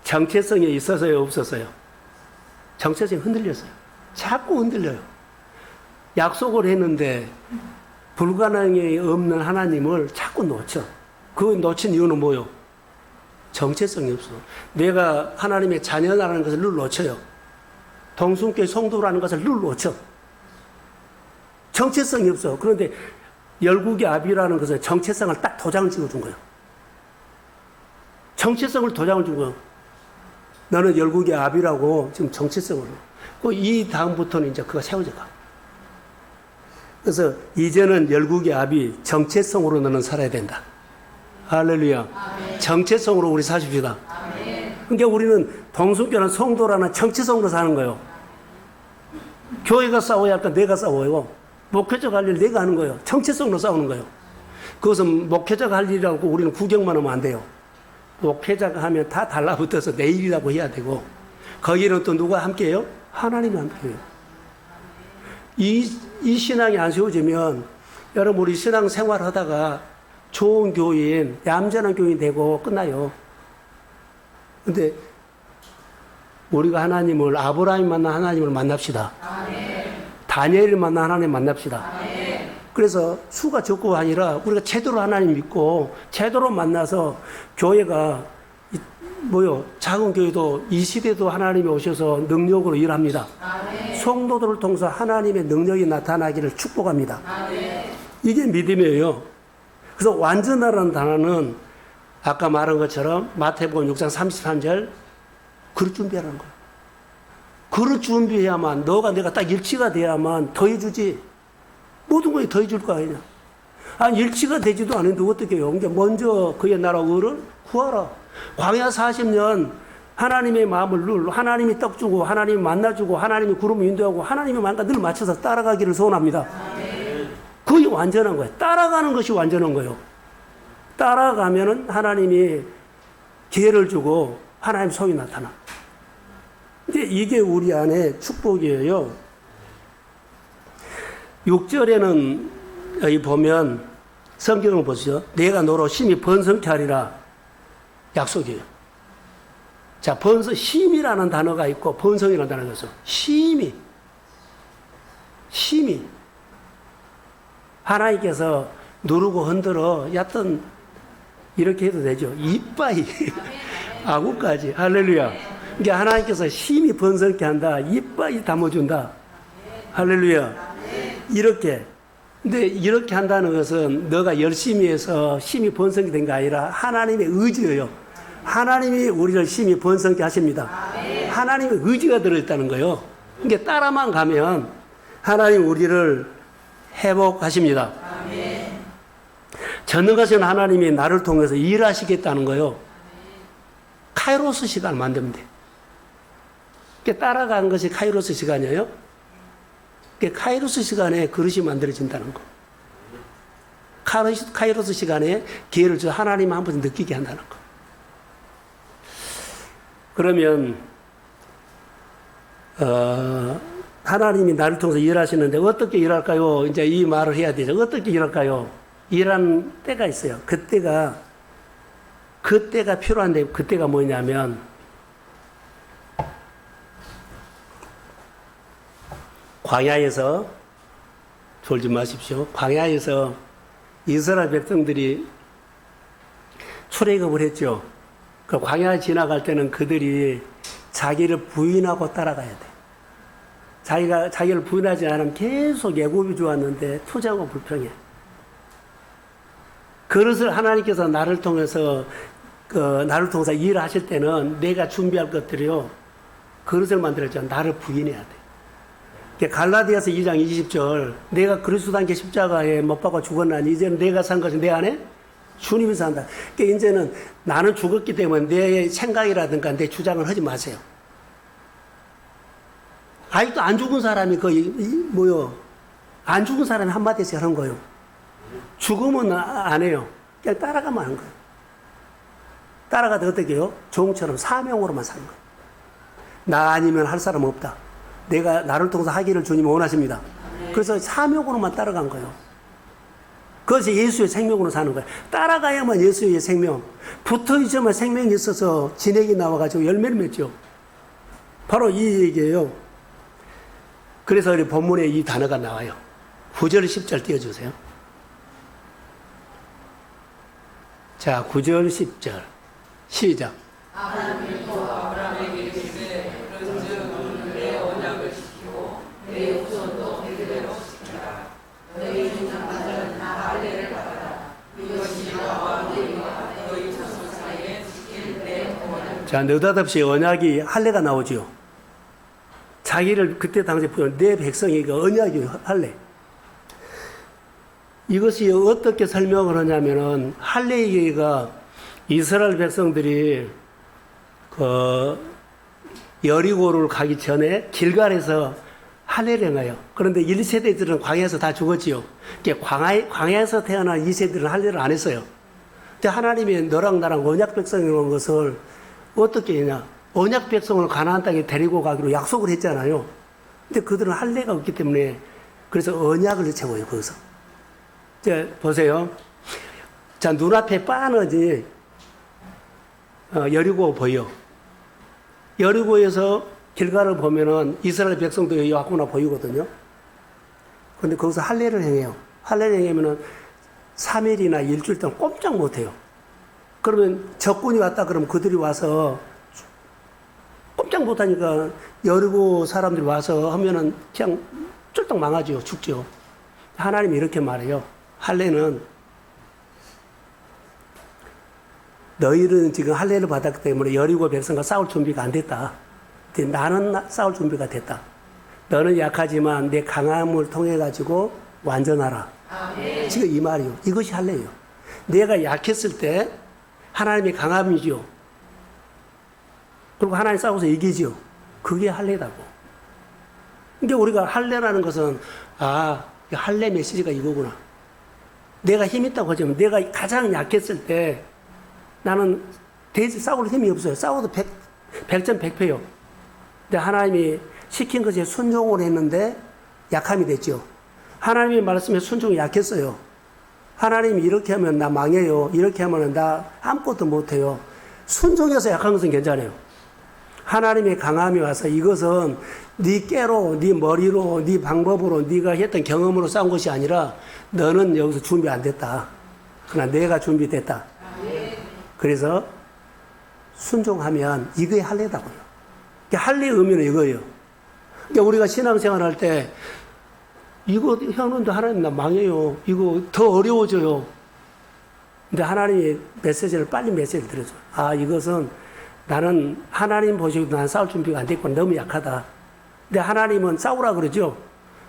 정체성에 있어서요, 없었어요? 정체성이 흔들렸어요. 자꾸 흔들려요. 약속을 했는데 불가능이 없는 하나님을 자꾸 놓쳐. 그 놓친 이유는 뭐요? 정체성이 없어. 내가 하나님의 자녀라는 것을 늘 놓쳐요. 동순교회 성도라는 것을 늘 놓쳐. 정체성이 없어. 그런데 열국의 아비라는 것은 정체성을 딱 도장을 찍어준 거예요. 정체성을 도장을 준 거예요. 너는 열국의 아비라고 지금 정체성으로. 이 다음부터는 이제 그가 세워져 가. 그래서 이제는 열국의 아비 정체성으로 너는 살아야 된다. 할렐루야. 아멘. 정체성으로 우리 사십시다. 아멘. 그러니까 우리는 동순교회는 성도라는 정체성으로 사는 거예요. 교회가 싸워야 할까? 내가 싸워요. 목회자가 할 일 내가 하는 거예요. 정체성으로 싸우는 거예요. 그것은 목회자가 할 일이라고 우리는 구경만 하면 안 돼요. 목회자가 하면 다 달라붙어서 내 일이라고 해야 되고 거기는 또 누가 함께해요? 하나님이 함께해요. 이 신앙이 안 세워지면 여러분 우리 신앙 생활하다가 좋은 교인, 얌전한 교인 되고 끝나요. 근데 우리가 하나님을 아브라함이 만난 하나님을 만납시다. 다니엘을 만난 하나님 만납시다. 그래서 수가 적고 아니라 우리가 제대로 하나님 믿고 제대로 만나서 교회가 뭐요? 작은 교회도 이 시대도 하나님이 오셔서 능력으로 일합니다. 성도들을 통해서 하나님의 능력이 나타나기를 축복합니다. 이게 믿음이에요. 그래서 완전하라는 단어는 아까 말한 것처럼 마태복음 6장 33절 그릇 준비하라는 거예요. 그릇 준비해야만 너가 내가 딱 일치가 돼야만 더해주지. 모든 거에 더해줄 거 아니냐. 아니 일치가 되지도 않은데 어떻게 해요. 그러니까 먼저 그의 나라 의를 구하라. 광야 40년 하나님의 마음을 늘 하나님이 떡 주고 하나님이 만나주고 하나님이 구름을 인도하고 하나님의 마음과 늘 맞춰서 따라가기를 소원합니다. 그게 완전한 거예요. 따라가는 것이 완전한 거예요. 따라가면은 하나님이 기회를 주고 하나님 성이 나타나. 근데 이게 우리 안에 축복이에요. 6절에는 여기 보면 성경을 보시죠. 내가 너로 심히 번성케 하리라. 약속이에요. 자, 심이라는 단어가 있고 번성이라는 단어가 있어. 심이. 하나님께서 누르고 흔들어 얕던 이렇게 해도 되죠. 이빠이. 아구까지. 할렐루야. 이게 하나님께서 힘이 번성케 한다. 이빨이 담아준다. 할렐루야. 이렇게. 근데 이렇게 한다는 것은 너가 열심히 해서 힘이 번성이 된 게 아니라 하나님의 의지예요. 하나님이 우리를 힘이 번성케 하십니다. 하나님의 의지가 들어있다는 거예요. 이게 따라만 가면 하나님 우리를 회복하십니다. 전능하신 하나님이 나를 통해서 일하시겠다는 거예요. 카이로스 시간을 만들면 돼. 이게 따라간 것이 카이로스 시간이에요. 카이로스 시간에 그릇이 만들어진다는 거. 카이로스 시간에 기회를 줘 하나님 한 번 느끼게 한다는 거. 그러면 하나님이 나를 통해서 일하시는데 어떻게 일할까요? 이제 이 말을 해야 되죠. 어떻게 일할까요? 일하는 때가 있어요. 그때가 필요한데 그때가 뭐냐면 광야에서 졸지 마십시오. 광야에서 이스라엘 백성들이 출애굽을 했죠. 그 광야 지나갈 때는 그들이 자기를 부인하고 따라가야 돼. 자기를 부인하지 않으면 계속 애굽이 좋았는데 투정하고 불평해. 그것을 하나님께서 나를 통해서 일을 하실 때는 내가 준비할 것들이요. 그릇을 만들었죠. 나를 부인해야 돼. 갈라디아서 2장 20절 내가 그리스도 함께 십자가에 못 박아 죽었나니 이제는 내가 산 것이 내 안에 주님이 산다. 그러니까 이제는 나는 죽었기 때문에 내 생각이라든가 내 주장을 하지 마세요. 아직도 안 죽은 사람이 안 죽은 사람이 한마디씩 하는 거예요. 죽으면 안 해요. 그냥 따라가면 하는 거예요. 따라가도 어떻게 해요? 종처럼 사명으로만 사는 거예요. 나 아니면 할 사람 없다. 나를 통해서 하기를 주님이 원하십니다. 그래서 사명으로만 따라간 거예요. 그것이 예수의 생명으로 사는 거예요. 따라가야만 예수의 생명. 붙어 있으면 생명이 있어서 진액이 나와가지고 열매를 맺죠. 바로 이 얘기예요. 그래서 우리 본문에 이 단어가 나와요. 9절, 10절 띄워주세요. 자, 9절, 10절. 시작. 하나님이 또 아브라함에게 이르시되 그런즉 내 언약을 지키고 내 후손도 그대로 지키라. 너희 중상자는 나 할례를 받아라. 이것이 나와 너희와 너희 자손 사이에 지킬 내 언약. 자, 느닷없이 언약이 할례가 나오지요. 자기를 그때 당시에 부여한 내 백성이 그 언약이 할례. 이것이 어떻게 설명을 하냐면은 할례가 이스라엘 백성들이 여리고를 가기 전에 길갈에서 할례를 행해요. 그런데 1세대들은 광야에서 다 죽었지요. 광야에서 태어난 2세들은 할례를 안 했어요. 근데 하나님이 너랑 나랑 언약 백성이라는 것을 어떻게 했냐? 언약 백성을 가나안 땅에 데리고 가기로 약속을 했잖아요. 근데 그들은 할례가 없기 때문에 그래서 언약을 채워요. 거기서. 자, 보세요. 자, 눈앞에 빤하지 여리고 보여. 여리고에서 길가를 보면은 이스라엘 백성들이 왔구나 보이거든요. 그런데 거기서 할례를 행해요. 할례를 행하면은 3일이나 일주일 동안 꼼짝 못 해요. 그러면 적군이 왔다 그러면 그들이 와서 꼼짝 못 하니까 여리고 사람들이 와서 하면은 그냥 쫄딱 망하죠. 죽죠. 하나님이 이렇게 말해요. 할례는 너희는 지금 할례를 받았기 때문에 여리고 백성과 싸울 준비가 안 됐다. 나는 싸울 준비가 됐다. 너는 약하지만 내 강함을 통해 가지고 완전하라. 아멘. 지금 이 말이요. 이것이 할례예요. 내가 약했을 때 하나님이 강함이죠. 그리고 하나님 싸워서 이기죠. 그게 할례다고. 근데 우리가 할례라는 것은 할례 메시지가 이거구나. 내가 힘 있다고 하지만 내가 가장 약했을 때 나는 싸울 힘이 없어요. 싸워도 100점 100패요. 근데 하나님이 시킨 것에 순종을 했는데 약함이 됐죠. 하나님의 말씀에 순종이 약했어요. 하나님이 이렇게 하면 나 망해요. 이렇게 하면 나 아무것도 못해요. 순종해서 약한 것은 괜찮아요. 하나님의 강함이 와서 이것은 네 깨로, 네 머리로, 네 방법으로, 네가 했던 경험으로 싸운 것이 아니라 너는 여기서 준비 안 됐다. 그러나 내가 준비됐다. 그래서 순종하면 이거에 할례다고요. 할례의 의미는 이거예요. 그러니까 우리가 신앙생활 할 때 이거 형님도 하나님 나 망해요. 이거 더 어려워져요. 근데 하나님이 메시지를 빨리 메시지를 드려줘. 아, 이것은 나는 하나님 보시고도 난 싸울 준비가 안 됐고 너무 약하다. 근데 하나님은 싸우라 그러죠.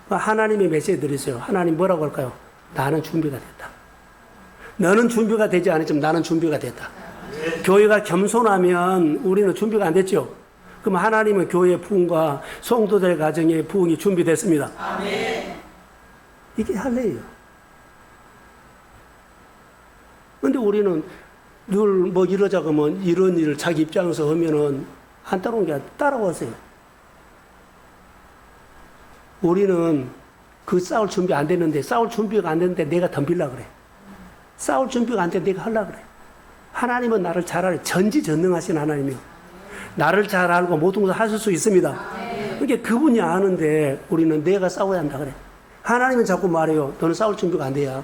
하나님의 메시지 드렸어요. 하나님 뭐라고 할까요? 나는 준비가 됐다. 너는 준비가 되지 않았지만 나는 준비가 됐다. 교회가 겸손하면 우리는 준비가 안 됐죠. 그럼 하나님은 교회의 부흥과 성도들 가정의 부흥이 준비됐습니다. 아멘. 이게 할례예요. 근데 우리는 늘 뭐 이러자고 하면 이런 일을 자기 입장에서 하면은 안 따라오는 게 아니라 따라오세요. 우리는 그 싸울 준비 안 됐는데, 싸울 준비가 안 됐는데 내가 덤빌라 그래. 싸울 준비가 안 됐는데 내가 하려고 그래. 하나님은 나를 잘 알아요. 전지전능하신 하나님이요. 나를 잘 알고 모든 것을 하실 수 있습니다. 그러니까 그분이 아는데 우리는 내가 싸워야 한다 그래. 하나님은 자꾸 말해요. 너는 싸울 준비가 안 돼야.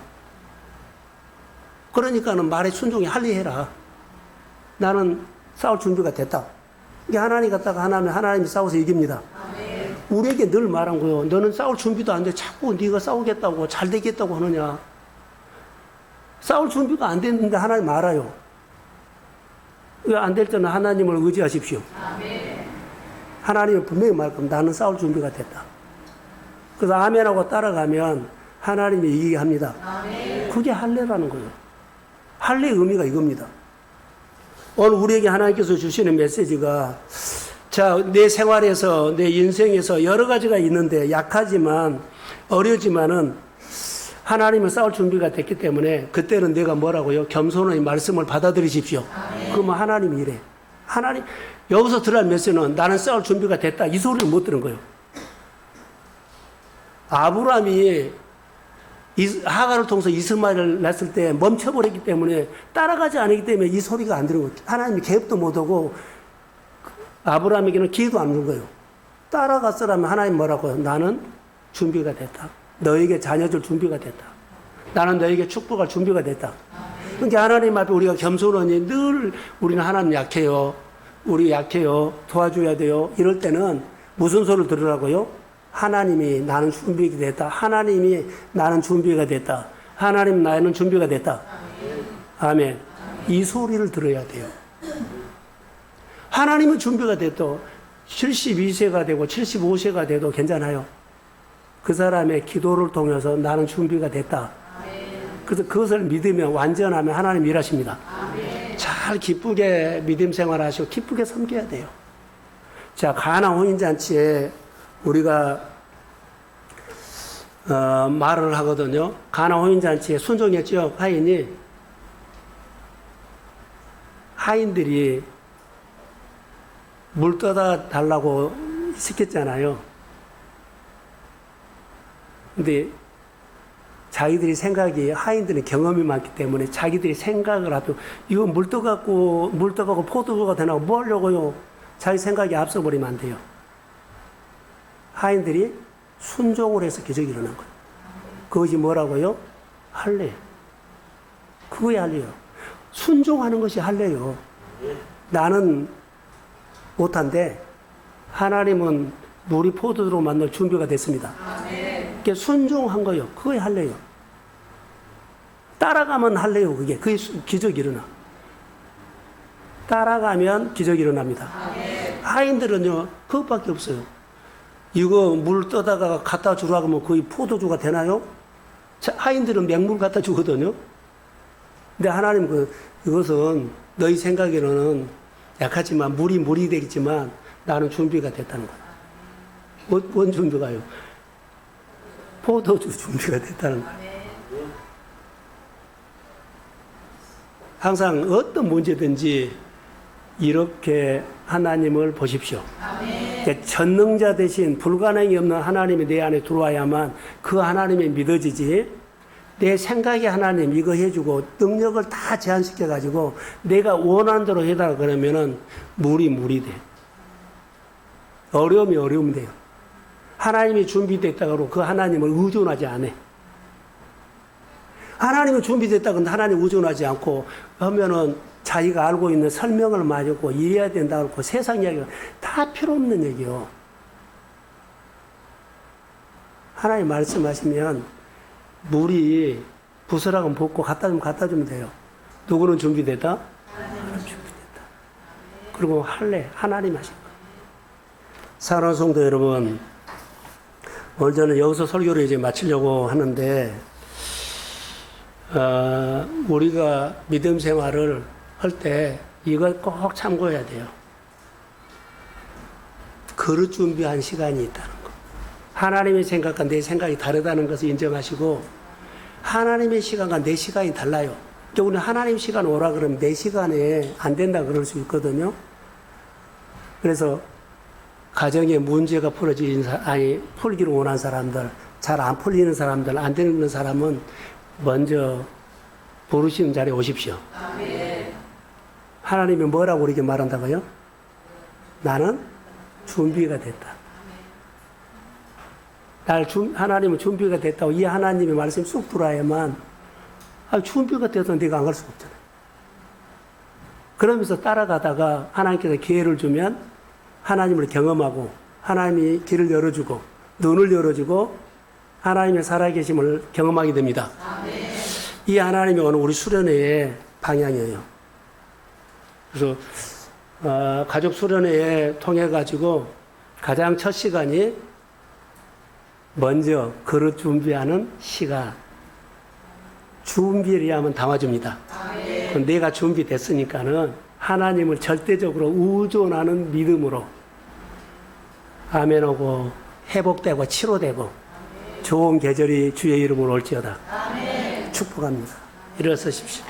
그러니까는 말에 순종히 할례해라. 나는 싸울 준비가 됐다. 이게 하나님 갖다가 하나님이 싸워서 이깁니다. 우리에게 늘 말한 거예요. 너는 싸울 준비도 안 돼. 자꾸 네가 싸우겠다고 잘 되겠다고 하느냐. 싸울 준비가 안 됐는데 하나님 알아요. 안 될 때는 하나님을 의지하십시오. 하나님은 분명히 말할 겁니다. 나는 싸울 준비가 됐다. 그래서 아멘하고 따라가면 하나님이 이기게 합니다. 그게 할례라는 거예요. 할례의 의미가 이겁니다. 오늘 우리에게 하나님께서 주시는 메시지가 자, 내 생활에서 내 인생에서 여러 가지가 있는데 약하지만 어려지만은 하나님은 싸울 준비가 됐기 때문에 그때는 내가 뭐라고요? 겸손히 말씀을 받아들이십시오. 그러면 하나님이 이래. 하나님 여기서 들어야 할 메시지는 나는 싸울 준비가 됐다. 이 소리를 못 들은 거예요. 아브라함이 하갈을 통해서 이스마엘을 낳았을 때 멈춰버렸기 때문에 따라가지 않았기 때문에 이 소리가 안 들은 거예요. 하나님이 개입도 못하고 아브라함에게는 기회도 안 준 거예요. 따라갔으라면 하나님 뭐라고요? 나는 준비가 됐다. 너에게 자녀 줄 준비가 됐다. 나는 너에게 축복할 준비가 됐다. 그러니까 하나님 앞에 우리가 겸손하니 늘 우리는 하나님 약해요. 우리 약해요. 도와줘야 돼요. 이럴 때는 무슨 소리를 들으라고요? 하나님이 나는 준비가 됐다. 하나님이 나는 준비가 됐다. 하나님 나는 준비가 됐다. 아멘. 이 소리를 들어야 돼요. 하나님은 준비가 돼도 72세가 되고 75세가 돼도 괜찮아요. 그 사람의 기도를 통해서 나는 준비가 됐다. 그래서 그것을 믿으면 완전하면 하나님 일하십니다. 잘 기쁘게 믿음 생활하시고 기쁘게 섬겨야 돼요. 자, 가나 혼인잔치에 우리가 말을 하거든요. 가나 혼인잔치에 순종했죠. 하인들이 물 떠다 달라고 시켰잖아요. 근데 자기들이 생각이, 하인들은 경험이 많기 때문에 자기들이 생각을 하도 이거 물 떠갖고 포도주가 되나 뭐 하려고요? 자기 생각이 앞서버리면 안 돼요. 하인들이 순종을 해서 기적이 일어난 거예요. 그것이 뭐라고요? 할례. 그거이 할례요. 순종하는 것이 할례요. 나는 못한데 하나님은 물이 포도주로 만들 준비가 됐습니다. 그게 순종한 거예요. 그거이 할례요. 따라가면 할례요. 그게 기적이 일어나. 따라가면 기적이 일어납니다. 하인들은요 그것밖에 없어요. 이거 물 떠다가 갖다 주라고 하면 거의 포도주가 되나요? 하인들은 맹물 갖다 주거든요. 근데 하나님 이것은 너희 생각에는 약하지만 물이 되겠지만 나는 준비가 됐다는 거야. 뭔 준비가요? 포도주 준비가 됐다는 거야. 항상 어떤 문제든지 이렇게 하나님을 보십시오. 전능자 대신 불가능이 없는 하나님이 내 안에 들어와야만 그 하나님이 믿어지지. 내 생각이 하나님 이거 해주고 능력을 다 제한시켜가지고 내가 원하는 대로 해달라 그러면은 물이 돼. 어려움이 돼요. 하나님이 준비됐다고 그 하나님을 의존하지 않아. 하나님은 준비됐다고 하나님 의존하지 않고 하면은 자기가 알고 있는 설명을 많이 하고 이래야 된다고 하고 세상 이야기가 다 필요 없는 얘기요. 하나님 말씀하시면 물이 부스락은 붓고 갖다 주면 돼요. 누구는 준비됐다? 하나님 준비됐다. 그리고 할래 하나님 하신 거예요. 사랑하는 성도 여러분, 오늘 저는 여기서 설교를 이제 마치려고 하는데 우리가 믿음 생활을 할 때 이걸 꼭 참고해야 돼요. 그릇 준비한 시간이 있다는 거. 하나님의 생각과 내 생각이 다르다는 것을 인정하시고 하나님의 시간과 내 시간이 달라요. 우리는 하나님 시간 오라 그러면 내 시간에 안 된다 그럴 수 있거든요. 그래서 가정에 문제가 풀기를 원하는 사람들, 잘 안 풀리는 사람들, 안 되는 사람은 먼저 부르시는 자리에 오십시오. 아멘. 하나님이 뭐라고 우리에게 말한다고요? 나는 준비가 됐다. 하나님은 준비가 됐다고 이 하나님의 말씀이 쑥 들어야만 준비가 돼서 내가 안 갈 수가 없잖아요. 그러면서 따라가다가 하나님께서 기회를 주면 하나님을 경험하고 하나님이 길을 열어주고 눈을 열어주고 하나님의 살아계심을 경험하게 됩니다. 아멘. 이 하나님이 오늘 우리 수련회의 방향이에요. 그래서 가족 수련회에 통해 가지고 가장 첫 시간이 먼저 그릇 준비하는 시간. 준비를 하면 담아줍니다. 아멘. 내가 준비됐으니까는 하나님을 절대적으로 의존하는 믿음으로 아멘하고 회복되고 치료되고 좋은 계절이 주의 이름으로 올지어다. 아멘. 축복합니다. 일어서십시오.